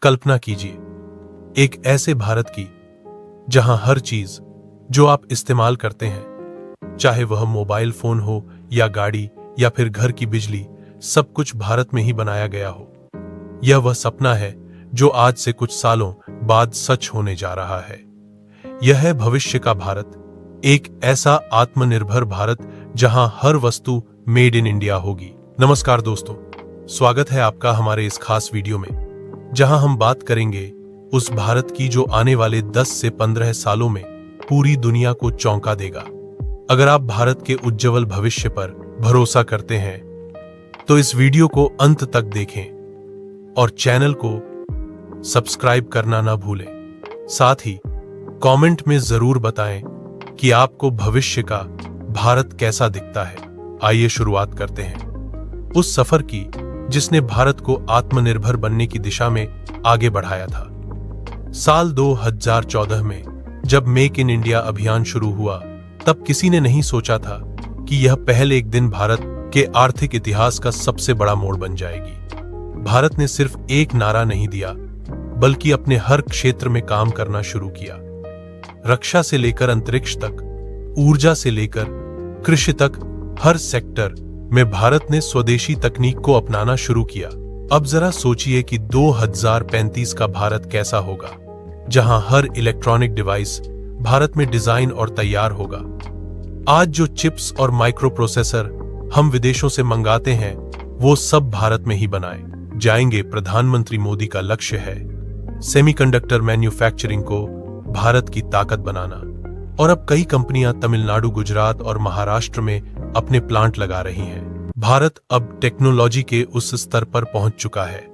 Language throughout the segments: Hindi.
कल्पना कीजिए एक ऐसे भारत की जहां हर चीज जो आप इस्तेमाल करते हैं, चाहे वह मोबाइल फोन हो या गाड़ी या फिर घर की बिजली, सब कुछ भारत में ही बनाया गया हो। यह वह सपना है जो आज से कुछ सालों बाद सच होने जा रहा है। यह है भविष्य का भारत, एक ऐसा आत्मनिर्भर भारत जहां हर वस्तु मेड इन इंडिया होगी। नमस्कार दोस्तों, स्वागत है आपका हमारे इस खास वीडियो में, जहां हम बात करेंगे उस भारत की जो आने वाले 10 से 15 सालों में पूरी दुनिया को चौंका देगा। अगर आप भारत के उज्जवल भविष्य पर भरोसा करते हैं तो इस वीडियो को अंत तक देखें और चैनल को सब्सक्राइब करना ना भूलें। साथ ही कमेंट में जरूर बताएं कि आपको भविष्य का भारत कैसा दिखता है। आइए शुरुआत करते हैं उस सफर की जिसने भारत को आत्मनिर्भर बनने की दिशा में आगे बढ़ाया था। साल 2014 में जब मेक इन इंडिया अभियान शुरू हुआ, तब किसी ने नहीं सोचा था कि यह पहले एक दिन भारत के आर्थिक इतिहास का सबसे बड़ा मोड़ बन जाएगी। भारत ने सिर्फ एक नारा नहीं दिया, बल्कि अपने हर क्षेत्र में काम करना शुरू किया। रक्षा से लेकर अंतरिक्ष तक, ऊर्जा से लेकर कृषि तक, हर सेक्टर में भारत ने स्वदेशी तकनीक को अपनाना शुरू किया। अब जरा सोचिए कि 2035 का भारत कैसा होगा, जहां हर इलेक्ट्रॉनिक डिवाइस भारत में डिजाइन और तैयार होगा। आज जो चिप्स और माइक्रो प्रोसेसर हम विदेशों से मंगाते हैं, वो सब भारत में ही बनाए जाएंगे। प्रधानमंत्री मोदी का लक्ष्य है सेमीकंडक्टर मैन्युफैक्चरिंग को भारत की ताकत बनाना, और अब कई कंपनियां तमिलनाडु, गुजरात और महाराष्ट्र में अपने प्लांट लगा रही हैं। भारत अब टेक्नोलॉजी के उस स्तर पर पहुंच चुका है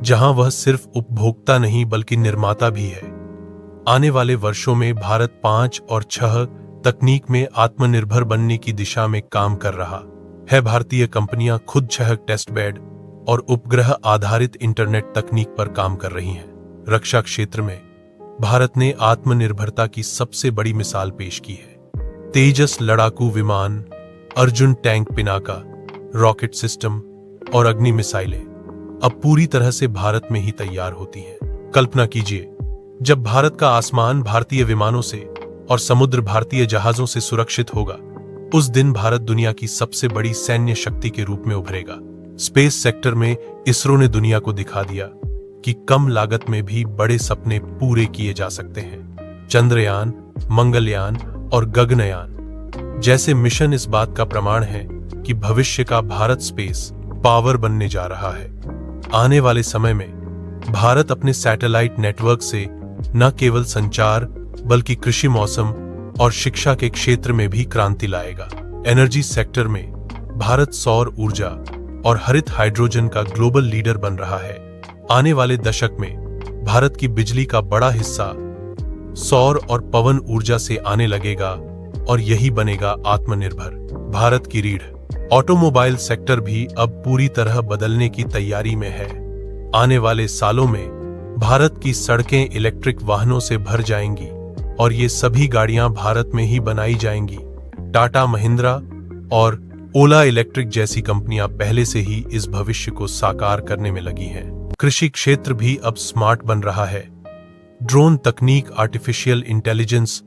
जहां वह सिर्फ उपभोक्ता नहीं बल्कि निर्माता भी है। आने वाले वर्षों में भारत 5 और 6 तकनीक में आत्मनिर्भर बनने की दिशा में काम कर रहा है। भारतीय कंपनियां खुद 6 टेस्ट बेड और उपग्रह आधारित इंटरनेट तकनीक पर काम कर रही हैं। रक्षा क्षेत्र में भारत ने आत्मनिर्भरता की सबसे बड़ी मिसाल पेश की है। तेजस लड़ाकू विमान, Arjun tank Pinaka, rocket system और अग्नि मिसाइलें अब पूरी तरह से भारत में ही तैयार होती हैं। कल्पना कीजिए, जब भारत का आसमान भारतीय विमानों से और समुद्र भारतीय जहाजों से सुरक्षित होगा, उस दिन भारत दुनिया की सबसे बड़ी सैन्य शक्ति के रूप में उभरेगा। स्पेस सेक्टर में इसरो ने दुनिया को दिखा दिया कि कम लागत में भी बड़े सपने पूरे किए जा सकते हैं। चंद्रयान, मंगलयान और गगनयान जैसे मिशन इस बात का प्रमाण है कि भविष्य का भारत स्पेस पावर बनने जा रहा है। आने वाले समय में भारत अपने सैटेलाइट नेटवर्क से न केवल संचार बल्कि कृषि, मौसम और शिक्षा के क्षेत्र में भी क्रांति लाएगा। एनर्जी सेक्टर में भारत सौर ऊर्जा और हरित हाइड्रोजन का ग्लोबल लीडर बन रहा है। आने वाले दशक में भारत की बिजली का बड़ा हिस्सा सौर और पवन ऊर्जा से आने लगेगा और यही बनेगा आत्मनिर्भर भारत की रीढ़। ऑटोमोबाइल सेक्टर भी अब पूरी तरह बदलने की तैयारी में है। आने वाले सालों में भारत की सड़कें इलेक्ट्रिक वाहनों से भर जाएंगी और ये सभी गाड़ियां भारत में ही बनाई जाएंगी। टाटा, महिंद्रा और ओला इलेक्ट्रिक जैसी कंपनियां पहले से ही इस भविष्य को साकार करने में लगी हैं। कृषि क्षेत्र भी अब स्मार्ट बन रहा है। ड्रोन तकनीक, आर्टिफिशियल इंटेलिजेंस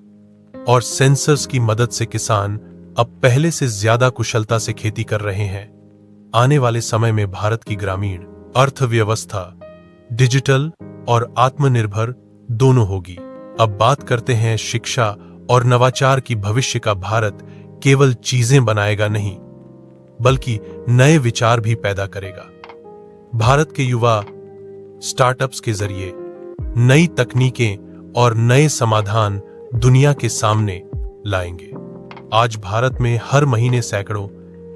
और सेंसर्स की मदद से किसान अब पहले से ज्यादा कुशलता से खेती कर रहे हैं। आने वाले समय में भारत की ग्रामीण अर्थव्यवस्था डिजिटल और आत्मनिर्भर दोनों होगी। अब बात करते हैं शिक्षा और नवाचार की। भविष्य का भारत केवल चीजें बनाएगा नहीं, बल्कि नए विचार भी पैदा करेगा। भारत के युवा स्टार्टअप्स के जरिए नई तकनीकें और नए समाधान दुनिया के सामने लाएंगे। आज भारत में हर महीने सैकड़ों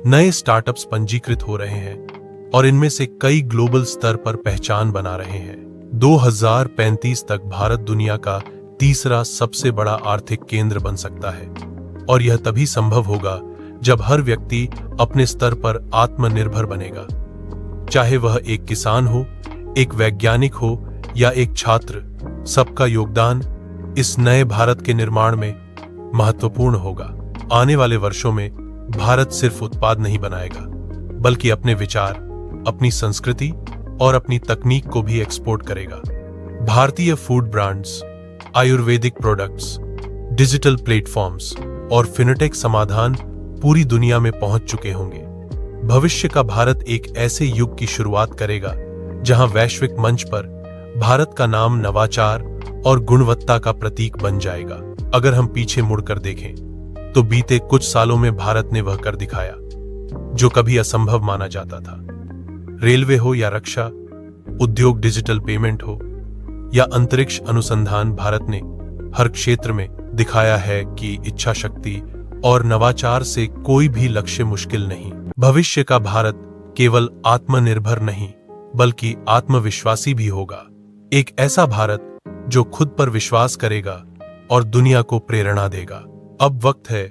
नए स्टार्टअप्स पंजीकृत हो रहे हैं और इनमें से कई ग्लोबल स्तर पर पहचान बना रहे हैं। 2035 तक भारत दुनिया का तीसरा सबसे बड़ा आर्थिक केंद्र बन सकता है, और यह तभी संभव होगा जब हर व्यक्ति अपने स्तर पर आत्मनिर्भर बनेगा। चाहे वह एक किसान हो, एक वैज्ञानिक हो या एक छात्र, सबका योगदान इस नए भारत के निर्माण में महत्वपूर्ण होगा। आने वाले वर्षों में भारत सिर्फ उत्पाद नहीं बनाएगा, बल्कि अपने विचार, अपनी संस्कृति और अपनी तकनीक को भी एक्सपोर्ट करेगा। भारतीय food brands, Ayurvedic products, digital platforms और फिनटेक समाधान पूरी दुनिया में पहुंच चुके होंगे। भविष्य का भारत एक ऐसे युग की शुरुआत करेगा जहां वैश्विक मंच पर भारत का नाम नवाचार और गुणवत्ता का प्रतीक बन जाएगा। अगर हम पीछे मुड़कर देखें तो बीते कुछ सालों में भारत ने वह कर दिखाया जो कभी असंभव माना जाता था। रेलवे हो या रक्षा, उद्योग, डिजिटल पेमेंट हो या अंतरिक्ष अनुसंधान, भारत ने हर क्षेत्र में दिखाया है कि इच्छा शक्ति और नवाचार से कोई भी लक्ष्य मुश्किल नहीं। भविष्य का भारत केवल आत्मनिर्भर नहीं बल्कि आत्मविश्वासी भी होगा। एक ऐसा भारत जो खुद पर विश्वास करेगा और दुनिया को प्रेरणा देगा। अब वक्त है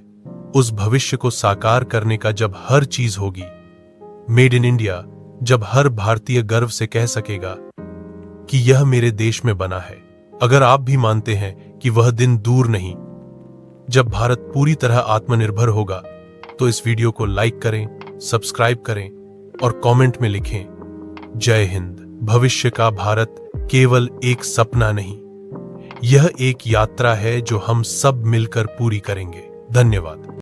उस भविष्य को साकार करने का जब हर चीज होगी मेड इन इंडिया, जब हर भारतीय गर्व से कह सकेगा कि यह मेरे देश में बना है। अगर आप भी मानते हैं कि वह दिन दूर नहीं जब भारत पूरी तरह आत्मनिर्भर होगा तो इस वीडियो को लाइक करें, सब्सक्राइब करें और कमेंट में लिखें जय हिंद। भविष्य का भारत केवल एक सपना नहीं, यह एक यात्रा है जो हम सब मिलकर पूरी करेंगे। धन्यवाद।